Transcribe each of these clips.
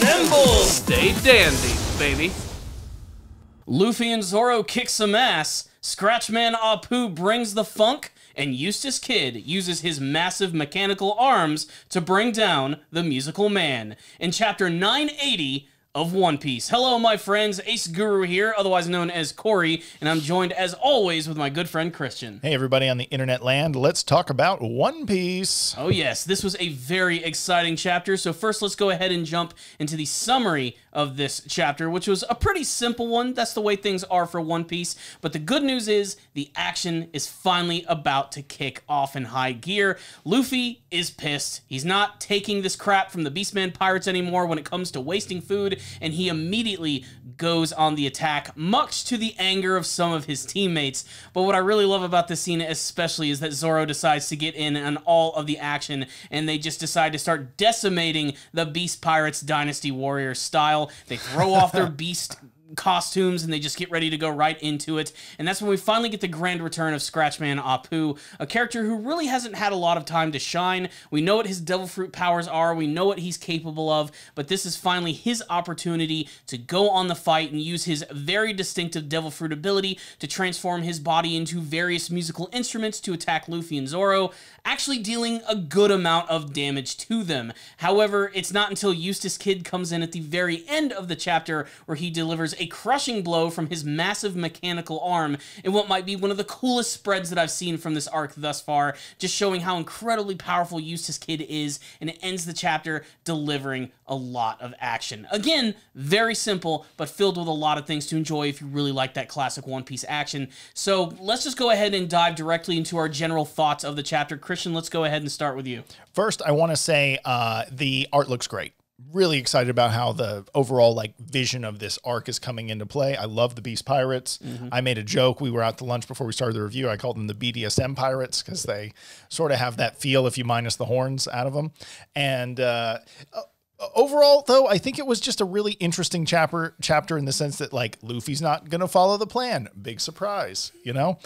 Assemble! Stay dandy, baby. Luffy and Zoro kick some ass, Scratchman Apu brings the funk, and Eustace Kid uses his massive mechanical arms to bring down the musical man in Chapter 980 of One Piece. Hello, my friends. Ace Guru here, otherwise known as Corey, and I'm joined, as always, with my good friend Christian. Hey, everybody on the internet land. Let's talk about One Piece. Oh, yes. This was a very exciting chapter, so first let's go ahead and jump into the summary of this chapter, which was a pretty simple one. That's the way things are for One Piece, but the good news is the action is finally about to kick off in high gear. Luffy is pissed. He's not taking this crap from the Beastman pirates anymore when it comes to wasting food, and he immediately goes on the attack, much to the anger of some of his teammates. But what I really love about this scene especially is that Zoro decides to get in on all of the action, and they just decide to start decimating the Beast Pirates Dynasty Warrior style. They throw off their beast costumes and they just get ready to go right into it, and that's when we finally get the grand return of Scratchman Apu, a character who really hasn't had a lot of time to shine. We know what his devil fruit powers are, we know what he's capable of, but this is finally his opportunity to go on the fight and use his very distinctive devil fruit ability to transform his body into various musical instruments to attack Luffy and Zoro, actually dealing a good amount of damage to them. However, it's not until Eustace Kid comes in at the very end of the chapter where he delivers a crushing blow from his massive mechanical arm in what might be one of the coolest spreads that I've seen from this arc thus far, just showing how incredibly powerful Eustace Kid is, and it ends the chapter delivering a lot of action. Again, very simple, but filled with a lot of things to enjoy if you really like that classic One Piece action. So let's just go ahead and dive directly into our general thoughts of the chapter. Christian, let's go ahead and start with you. First, I want to say the art looks great. Really excited about how the overall vision of this arc is coming into play. I love the Beast Pirates. I made a joke. We were out to lunch before we started the review. I called them the BDSM Pirates because they sort of have that feel if you minus the horns out of them. And overall, though, I think it was just a really interesting chapter in the sense that Luffy's not going to follow the plan. Big surprise, you know?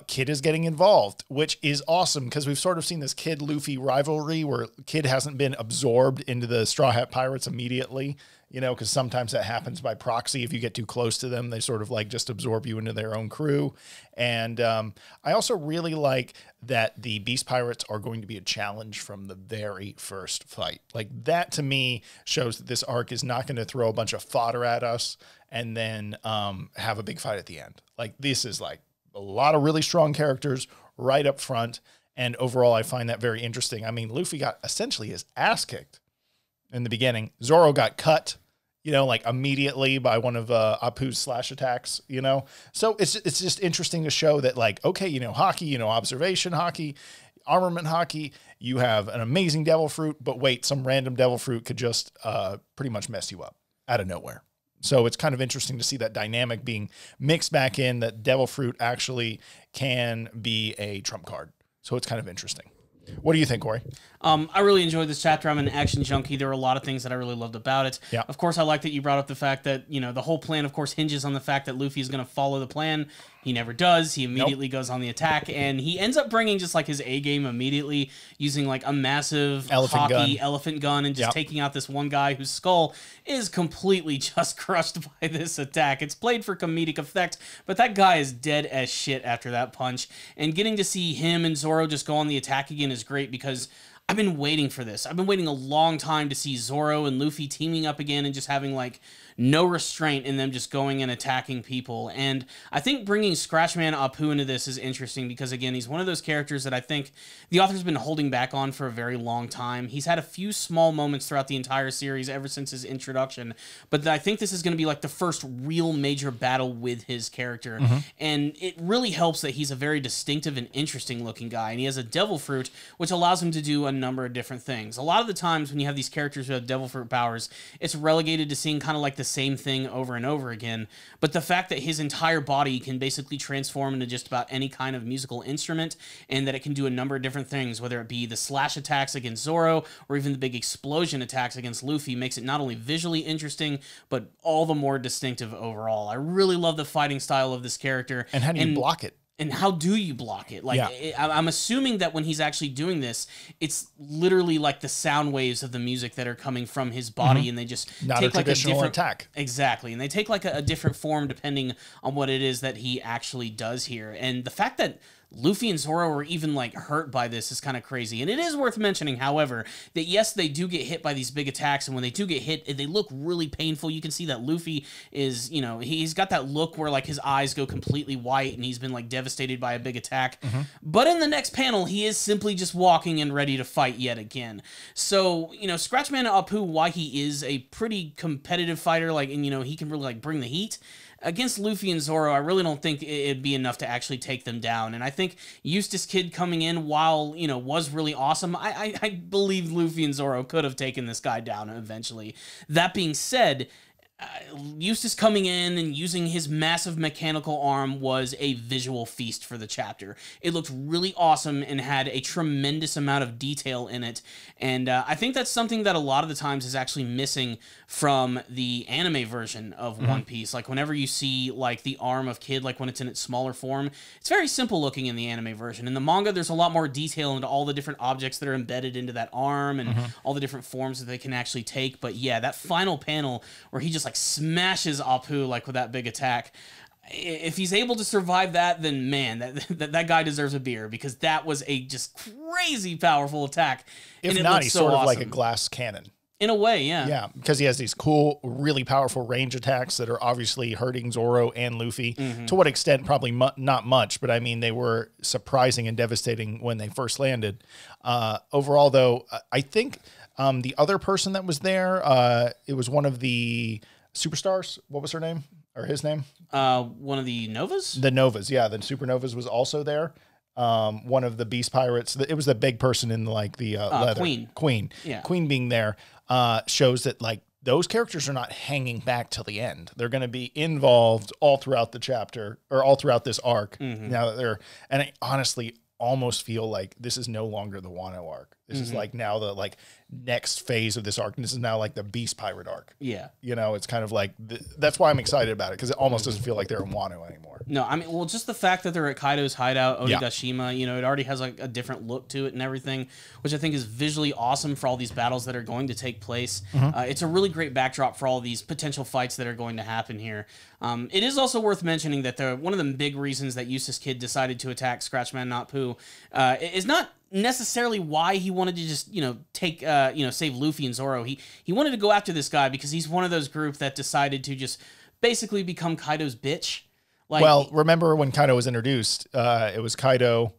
Kid is getting involved, which is awesome because we've sort of seen this Kid-Luffy rivalry where Kid hasn't been absorbed into the Straw Hat Pirates immediately, you know, because sometimes that happens by proxy. If you get too close to them, they sort of just absorb you into their own crew. And I also really like that the Beast Pirates are going to be a challenge from the very first fight. That to me shows that this arc is not going to throw a bunch of fodder at us and then have a big fight at the end. This is a lot of really strong characters right up front. And overall, I find that very interesting. I mean, Luffy got essentially his ass kicked in the beginning. Zoro got cut, you know, immediately by one of Apu's slash attacks, you know? So it's just interesting to show that okay, you know, hockey, you know, observation hockey, armament hockey, you have an amazing devil fruit, but wait, some random devil fruit could just pretty much mess you up out of nowhere. So it's kind of interesting to see that dynamic being mixed back in, that devil fruit actually can be a trump card. So it's kind of interesting. What do you think, Corey? I really enjoyed this chapter. I'm an action junkie. There were a lot of things that I really loved about it. Yeah. Of course, I like that you brought up the fact that, you know, the whole plan, of course, hinges on the fact that Luffy is going to follow the plan. He never does. He immediately goes on the attack, and he ends up bringing just his A game immediately, using a massive elephant gun and just taking out this one guy whose skull is completely just crushed by this attack. It's played for comedic effect, but that guy is dead as shit after that punch. And getting to see him and Zoro just go on the attack again is great because I've been waiting for this. I've been waiting a long time to see Zoro and Luffy teaming up again and just having no restraint in them just going and attacking people. And I think bringing Scratchman Apu into this is interesting because, again, he's one of those characters that I think the author's been holding back on for a very long time. He's had a few small moments throughout the entire series ever since his introduction, but I think this is going to be the first real major battle with his character. And it really helps that he's a very distinctive and interesting looking guy, and he has a devil fruit, which allows him to do a number of different things. A lot of the times when you have these characters who have devil fruit powers, it's relegated to seeing kind of the same thing over and over again, but the fact that his entire body can basically transform into just about any kind of musical instrument, and that it can do a number of different things, whether it be the slash attacks against Zoro or even the big explosion attacks against Luffy, makes it not only visually interesting, but all the more distinctive overall. I really love the fighting style of this character. And how do you block it? And how do you block it? Like, I'm assuming that when he's actually doing this, it's literally like the sound waves of the music that are coming from his body, and they just Not take a like a traditional different attack. Exactly, and they take like a different form depending on what it is that he actually does here. And the fact that Luffy and Zoro are even like hurt by this is kind of crazy. And it is worth mentioning, however, that yes, they do get hit by these big attacks, and when they do get hit, they look really painful. You can see that Luffy is, you know, he's got that look where like his eyes go completely white and he's been like devastated by a big attack. But in the next panel, he is simply just walking and ready to fight yet again. So, you know, Scratchman Apu, why he is a pretty competitive fighter, like, and you know, he can really like bring the heat. Against Luffy and Zoro, I really don't think it'd be enough to actually take them down. And I think Eustace Kid coming in, while, you know, was really awesome, I believe Luffy and Zoro could have taken this guy down eventually. That being said, Eustace coming in and using his massive mechanical arm was a visual feast for the chapter. It looked really awesome and had a tremendous amount of detail in it, and I think that's something that a lot of the times is actually missing from the anime version of One Piece. Like, whenever you see like the arm of Kid, like when it's in its smaller form, it's very simple looking in the anime version. In the manga, there's a lot more detail into all the different objects that are embedded into that arm and all the different forms that they can actually take. But yeah, that final panel where he just like smashes Apu like with that big attack. If he's able to survive that, then man, that guy deserves a beer, because that was a just crazy powerful attack. If not, he's sort of like a glass cannon. In a way, yeah. Yeah, because he has these cool, really powerful range attacks that are obviously hurting Zoro and Luffy. To what extent, probably not much, but I mean, they were surprising and devastating when they first landed. Overall, though, I think the other person that was there, it was one of the superstars. What was her name? Or his name? One of the Novas? The Novas, yeah. The Supernovas was also there. One of the Beast Pirates. It was the big person in like the leather. Queen. Yeah. Queen being there shows that like those characters are not hanging back till the end. They're going to be involved all throughout the chapter, or all throughout this arc. Now that they're, and I honestly almost feel like this is no longer the Wano arc. This is like now the like next phase of this arc. And this is now like the Beast Pirate arc. Yeah. You know, it's kind of like, that's why I'm excited about it, because it almost doesn't feel like they're in Wano anymore. No, I mean, well, just the fact that they're at Kaido's hideout, Onigashima, you know, it already has like a different look to it and everything, which I think is visually awesome for all these battles that are going to take place. It's a really great backdrop for all these potential fights that are going to happen here. It is also worth mentioning that one of the big reasons that Eustace Kid decided to attack Scratchman Apu is not necessarily why he wanted to just, you know, take, save Luffy and Zoro. He wanted to go after this guy because he's one of those group that decided to just basically become Kaido's bitch. Like, well, remember when Kaido was introduced, it was Kaido,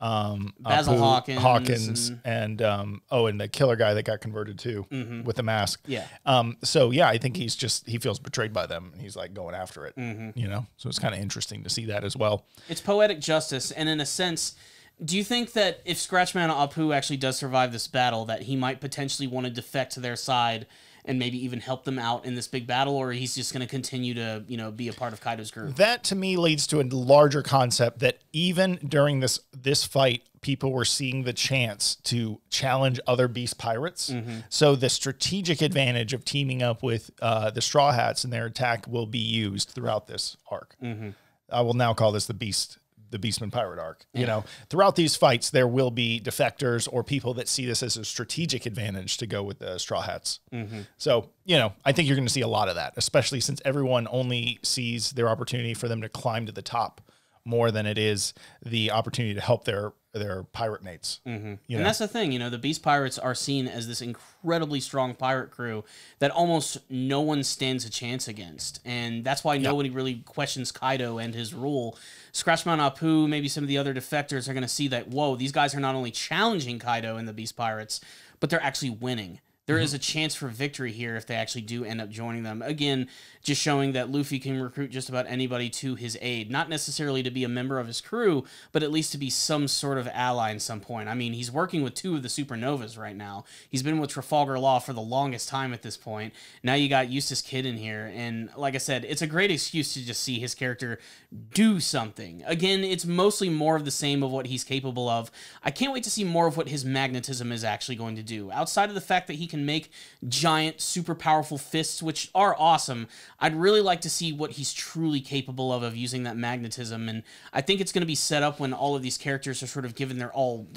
Basil Hawkins, and the killer guy that got converted too with the mask. Yeah. So yeah, I think he feels betrayed by them, and he's like going after it. You know, so it's kind of interesting to see that as well. It's poetic justice, and in a sense, do you think that if Scratchman Apu actually does survive this battle, that he might potentially want to defect to their side and maybe even help them out in this big battle, or he's just going to continue to, you know, be a part of Kaido's group? That to me leads to a larger concept that even during this fight, people were seeing the chance to challenge other Beast Pirates. So the strategic advantage of teaming up with the Straw Hats and their attack will be used throughout this arc. I will now call this the Beastman Pirate arc. You know, throughout these fights, there will be defectors or people that see this as a strategic advantage to go with the Straw Hats. So, you know, I think you're going to see a lot of that, especially since everyone only sees their opportunity for them to climb to the top more than it is the opportunity to help their pirate mates. You know? And that's the thing, you know, the Beast Pirates are seen as this incredibly strong pirate crew that almost no one stands a chance against. And that's why nobody really questions Kaido and his rule. Scratchman Apu, maybe some of the other defectors are going to see that, whoa, these guys are not only challenging Kaido and the Beast Pirates, but they're actually winning. There is a chance for victory here if they actually do end up joining them. Again, just showing that Luffy can recruit just about anybody to his aid. Not necessarily to be a member of his crew, but at least to be some sort of ally in some point. I mean, he's working with two of the Supernovas right now. He's been with Trafalgar Law for the longest time at this point. Now you got Eustace Kid in here. And like I said, it's a great excuse to just see his character do something. Again, it's mostly more of the same of what he's capable of. I can't wait to see more of what his magnetism is actually going to do. Outside of the fact that he can can make giant, super powerful fists, which are awesome. I'd really like to see what he's truly capable of using that magnetism, and I think it's going to be set up when all of these characters are sort of given their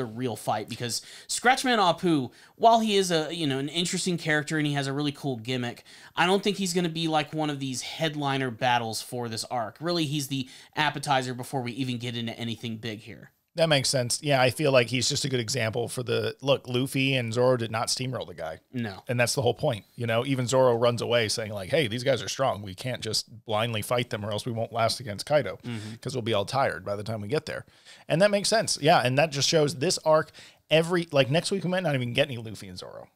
real fight, because Scratchman Apu, while he is an interesting character and he has a really cool gimmick, I don't think he's going to be like one of these headliner battles for this arc. Really, he's the appetizer before we even get into anything big here. That makes sense. Yeah, I feel like he's just a good example for look, Luffy and Zoro did not steamroll the guy. No. And that's the whole point. Even Zoro runs away saying like, hey, these guys are strong. We can't just blindly fight them or else we won't last against Kaido because we'll be all tired by the time we get there. And that makes sense. Yeah, and that just shows this arc, next week we might not even get any Luffy and Zoro.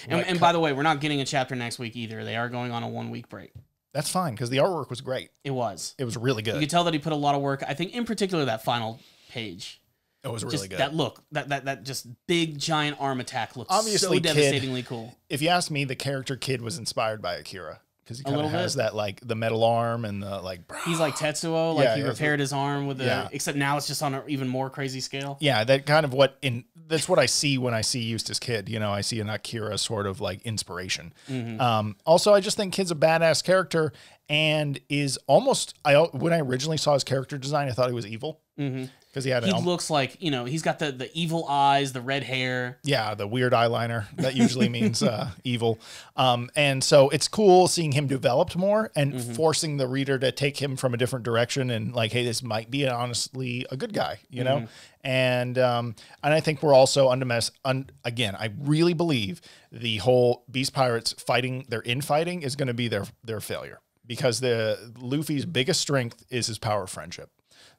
And by the way, we're not getting a chapter next week either. They are going on a 1 week break. That's fine because the artwork was great. It was. It was really good. You could tell that he put a lot of work. I think in particular that final page. It was really good. That look, that just big giant arm attack looks obviously so devastatingly cool. If you ask me, the character Kid was inspired by Akira because he kind of has that like the metal arm and the like. He's like Tetsuo, like he repaired his arm with except now it's just on an even more crazy scale. Yeah, that kind of that's what I see when I see Eustace Kid. I see an Akira sort of like inspiration. Also, I just think Kid's a badass character and is almost. When I originally saw his character design, I thought he was evil. Because he looks like, he's got the evil eyes, the red hair. Yeah, the weird eyeliner. That usually means evil. And so it's cool seeing him developed more and forcing the reader to take him from a different direction and like, hey, this might be honestly a good guy, know? And I think we're also again, I really believe the whole Beast Pirates their infighting is going to be their failure because Luffy's biggest strength is his power of friendship.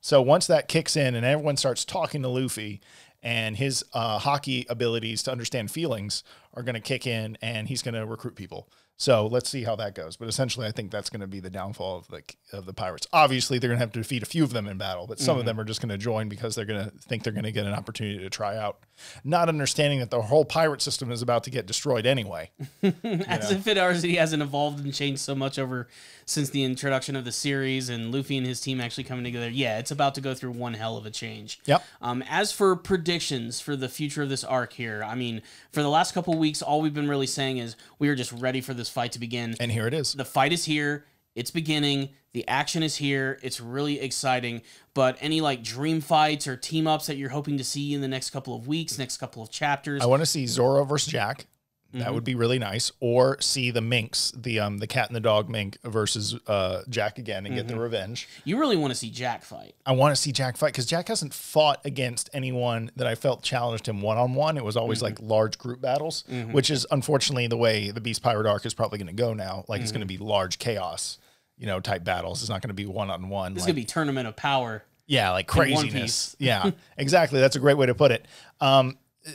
So once that kicks in and everyone starts talking to Luffy and his hockey abilities to understand feelings are going to kick in and he's going to recruit people. So let's see how that goes. But essentially, I think that's going to be the downfall of the pirates. Obviously, they're going to have to defeat a few of them in battle, but some of them are just going to join because they're going to think they're going to get an opportunity to try out, not understanding that the whole pirate system is about to get destroyed anyway. As if it already hasn't evolved and changed so much since the introduction of the series and Luffy and his team actually coming together. Yeah, it's about to go through one hell of a change. Yep. As for predictions for the future of this arc here, I mean, for the last couple weeks, all we've been really saying is we are just ready for this fight to begin. And here it is. The fight is here. It's beginning. The action is here. It's really exciting. But any like dream fights or team ups that you're hoping to see in the next couple of weeks, next couple of chapters? I want to see Zoro versus Jack. That would be really nice. Or see the minks, the cat and the dog mink versus Jack again and get the revenge. You really want to see Jack fight. I want to see Jack fight because Jack hasn't fought against anyone that I felt challenged him one-on-one. It was always like large group battles, which is unfortunately the way the Beast Pirate arc is probably going to go now. Like it's going to be large chaos, type battles. It's not going to be one-on-one. It's going to be Tournament of Power. Yeah, like craziness. Yeah, exactly. That's a great way to put it.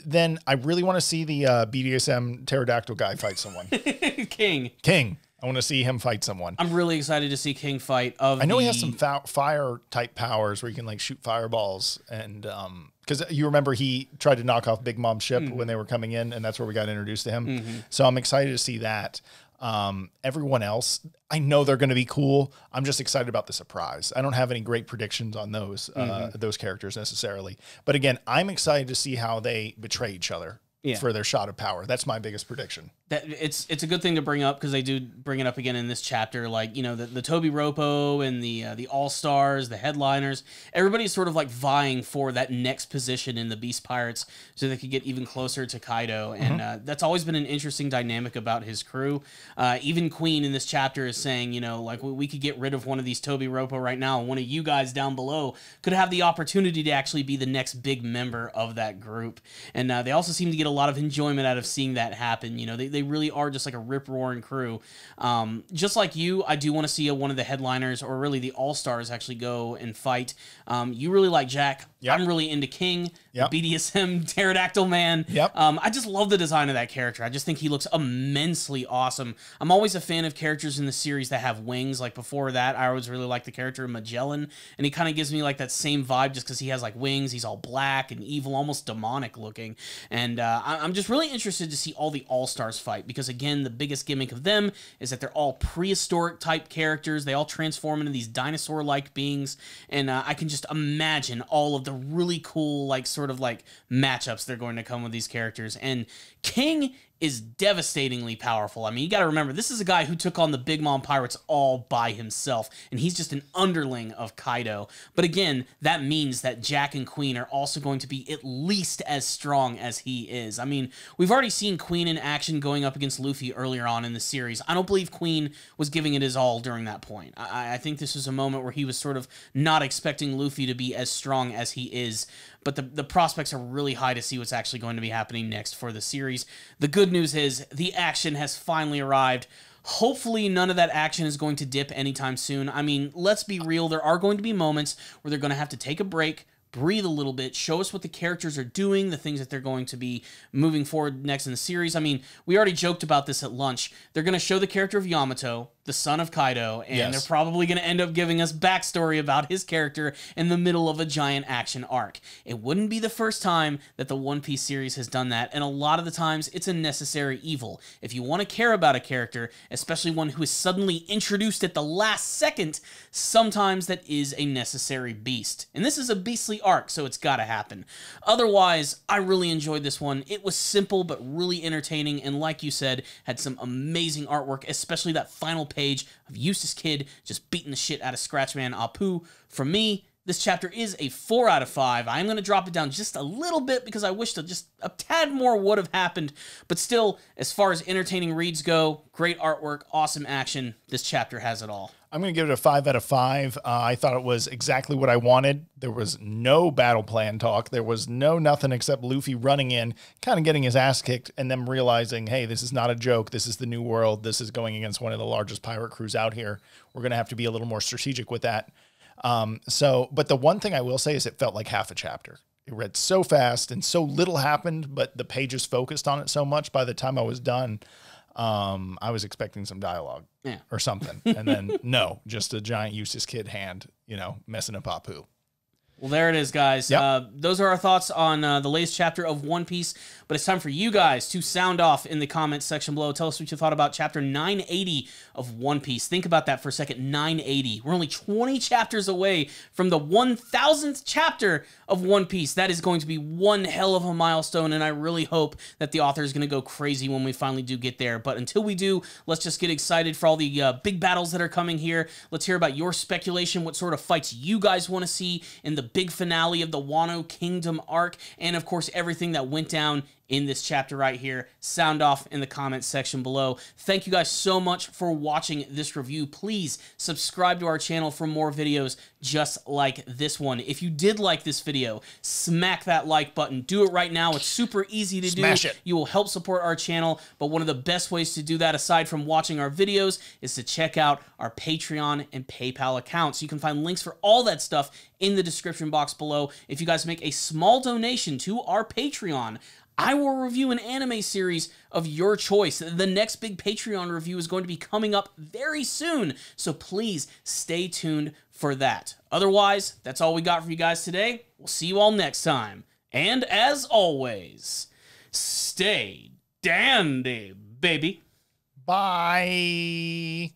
Then I really want to see the BDSM pterodactyl guy fight someone. King. I want to see him fight someone. I'm really excited to see King fight. I know he has some fire type powers where he can like shoot fireballs and because you remember he tried to knock off Big Mom's ship when they were coming in, and that's where we got introduced to him. So I'm excited to see that. Everyone else, I know they're going to be cool. I'm just excited about the surprise. I don't have any great predictions on those characters necessarily. But again, I'm excited to see how they betray each other for their shot of power. That's my biggest prediction. That it's a good thing to bring up because they do bring it up again in this chapter. Like, the Toby Ropo and the All-Stars, the headliners, everybody's sort of like vying for that next position in the Beast Pirates so they could get even closer to Kaido. And that's always been an interesting dynamic about his crew. Even Queen in this chapter is saying, like we could get rid of one of these Toby Ropo right now. And one of you guys down below could have the opportunity to actually be the next big member of that group. And they also seem to get a lot of enjoyment out of seeing that happen. They really are just like a rip-roaring crew. Just like you, I do want to see one of the headliners, or really the All-Stars, actually go and fight. You really like Jack. Yep. I'm really into King, BDSM pterodactyl man. Yep. I just love the design of that character. I just think he looks immensely awesome. I'm always a fan of characters in the series that have wings. Like before that, I always really liked the character Magellan, and he kind of gives me like that same vibe just because he has like wings. He's all black and evil, almost demonic looking. And I'm just really interested to see all the All-Stars fight because, again, the biggest gimmick of them is that they're all prehistoric type characters. They all transform into these dinosaur-like beings, and I can just imagine all of the really cool, like, sort of like matchups they're going to come with these characters. And King is devastatingly powerful. I mean, you got to remember, this is a guy who took on the Big Mom Pirates all by himself, and he's just an underling of Kaido. But again, that means that Jack and Queen are also going to be at least as strong as he is. I mean, we've already seen Queen in action going up against Luffy earlier on in the series. I don't believe Queen was giving it his all during that point. I think this was a moment where he was sort of not expecting Luffy to be as strong as he is. But the prospects are really high to see what's actually going to be happening next for the series. The good news is the action has finally arrived. Hopefully none of that action is going to dip anytime soon. I mean, let's be real. There are going to be moments where they're going to have to take a break, breathe a little bit, show us what the characters are doing, the things that they're going to be moving forward next in the series. I mean, we already joked about this at lunch. They're going to show the character of Yamato, the son of Kaido, and they're probably going to end up giving us backstory about his character in the middle of a giant action arc. It wouldn't be the first time that the One Piece series has done that, and a lot of the times it's a necessary evil. If you want to care about a character, especially one who is suddenly introduced at the last second, sometimes that is a necessary beast. And this is a beastly arc, so it's got to happen. Otherwise, I really enjoyed this one. It was simple but really entertaining, and like you said, had some amazing artwork, especially that final page of Eustace Kid just beating the shit out of Scratchman Apu. For me, this chapter is a 4 out of 5. I'm going to drop it down just a little bit because I wish that just a tad more would have happened. But still, as far as entertaining reads go, great artwork, awesome action, this chapter has it all. I'm going to give it a 5 out of 5. I thought it was exactly what I wanted. There was no battle plan talk. There was nothing except Luffy running in, kind of getting his ass kicked, and them realizing, hey, this is not a joke. This is the new world. This is going against one of the largest pirate crews out here. We're going to have to be a little more strategic with that. But the one thing I will say is it felt like half a chapter. It read so fast and so little happened, but the pages focused on it so much. By the time I was done, I was expecting some dialogue or something. And then no, just a giant Eustace Kid hand, messing up Apu. Well, there it is, guys. Yep. Those are our thoughts on the latest chapter of One Piece. But it's time for you guys to sound off in the comments section below. Tell us what you thought about chapter 980 of One Piece. Think about that for a second. 980. We're only 20 chapters away from the 1000th chapter of One Piece. That is going to be one hell of a milestone, and I really hope that the author is going to go crazy when we finally do get there. But until we do, let's just get excited for all the big battles that are coming here. Let's hear about your speculation, what sort of fights you guys want to see in the big finale of the Wano Kingdom arc, and of course everything that went down in this chapter right here. Sound off in the comments section below. Thank you guys so much for watching this review. Please subscribe to our channel for more videos just like this one. If you did like this video, smack that like button. Do it right now. It's super easy to do. Smash it. You will help support our channel, but one of the best ways to do that, aside from watching our videos, is to check out our Patreon and PayPal accounts. You can find links for all that stuff in the description box below. If you guys make a small donation to our Patreon, I will review an anime series of your choice. The next big Patreon review is going to be coming up very soon, so please stay tuned for that. Otherwise, that's all we got for you guys today. We'll see you all next time. And as always, stay dandy, baby. Bye.